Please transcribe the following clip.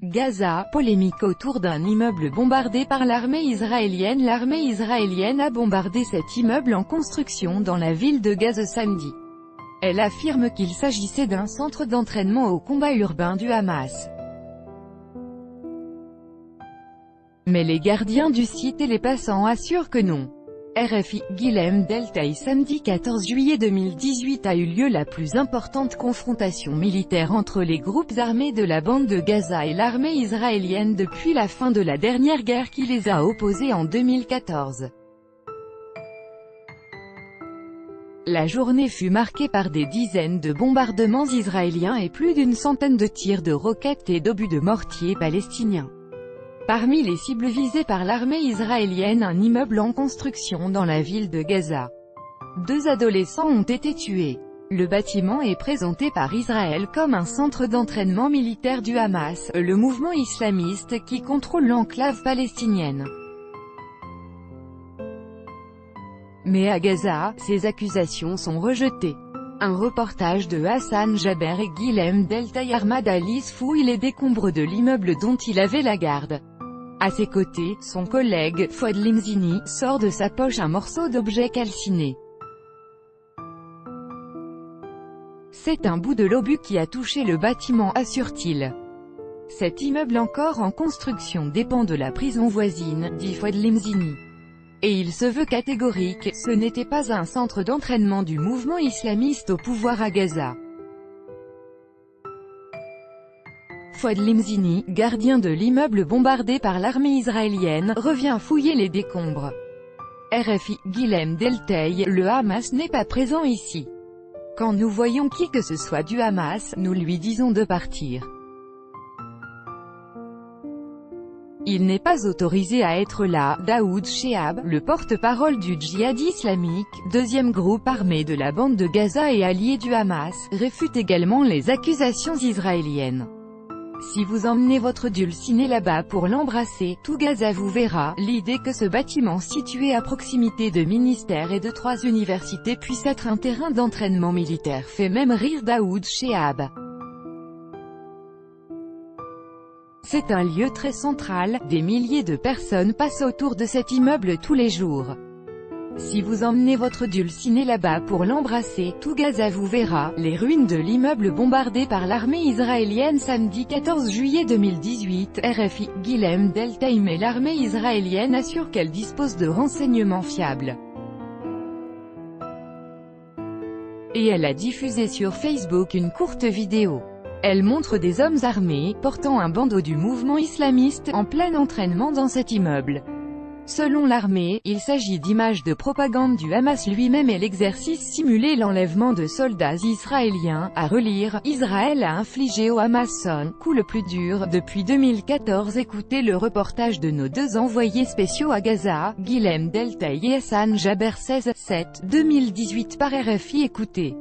Gaza, polémique autour d'un immeuble bombardé par l'armée israélienne. L'armée israélienne a bombardé cet immeuble en construction dans la ville de Gaza samedi. Elle affirme qu'il s'agissait d'un centre d'entraînement au combat urbain du Hamas. Mais les gardiens du site et les passants assurent que non. RFI, Guilhem Deltaï. Samedi 14 juillet 2018 a eu lieu la plus importante confrontation militaire entre les groupes armés de la bande de Gaza et l'armée israélienne depuis la fin de la dernière guerre qui les a opposés en 2014. La journée fut marquée par des dizaines de bombardements israéliens et plus d'une centaine de tirs de roquettes et d'obus de mortier palestiniens. Parmi les cibles visées par l'armée israélienne, un immeuble en construction dans la ville de Gaza. 2 adolescents ont été tués. Le bâtiment est présenté par Israël comme un centre d'entraînement militaire du Hamas, le mouvement islamiste qui contrôle l'enclave palestinienne. Mais à Gaza, ces accusations sont rejetées. Un reportage de Hassan Jaber et Guilhem Deltaï. Ahmad Alice fouille les décombres de l'immeuble dont il avait la garde. À ses côtés, son collègue, Fouad Limzini, sort de sa poche un morceau d'objet calciné. C'est un bout de l'obus qui a touché le bâtiment, assure-t-il. Cet immeuble encore en construction dépend de la prison voisine, dit Fouad Limzini. Et il se veut catégorique, ce n'était pas un centre d'entraînement du mouvement islamiste au pouvoir à Gaza. Fouad Limzini, gardien de l'immeuble bombardé par l'armée israélienne, revient fouiller les décombres. RFI, Guilhem Deltaï. Le Hamas n'est pas présent ici. Quand nous voyons qui que ce soit du Hamas, nous lui disons de partir. Il n'est pas autorisé à être là. Daoud Shehab, le porte-parole du djihad islamique, deuxième groupe armé de la bande de Gaza et allié du Hamas, réfute également les accusations israéliennes. Si vous emmenez votre dulciné là-bas pour l'embrasser, tout Gaza vous verra. L'idée que ce bâtiment situé à proximité de ministères et de 3 universités puisse être un terrain d'entraînement militaire fait même rire Daoud Shehab. C'est un lieu très central, des milliers de personnes passent autour de cet immeuble tous les jours. Si vous emmenez votre dulciné là-bas pour l'embrasser, tout Gaza vous verra. Les ruines de l'immeuble bombardé par l'armée israélienne samedi 14 juillet 2018. RFI, Guilhem Deltaï. Mais l'armée israélienne assure qu'elle dispose de renseignements fiables. Et elle a diffusé sur Facebook une courte vidéo. Elle montre des hommes armés, portant un bandeau du mouvement islamiste, en plein entraînement dans cet immeuble. Selon l'armée, il s'agit d'images de propagande du Hamas lui-même et l'exercice simulé l'enlèvement de soldats israéliens. À relire, Israël a infligé au Hamas son coup le plus dur depuis 2014. Écoutez le reportage de nos 2 envoyés spéciaux à Gaza, Guilhem Deltaï et Hassan Jaber. 16/7/2018 par RFI. Écoutez.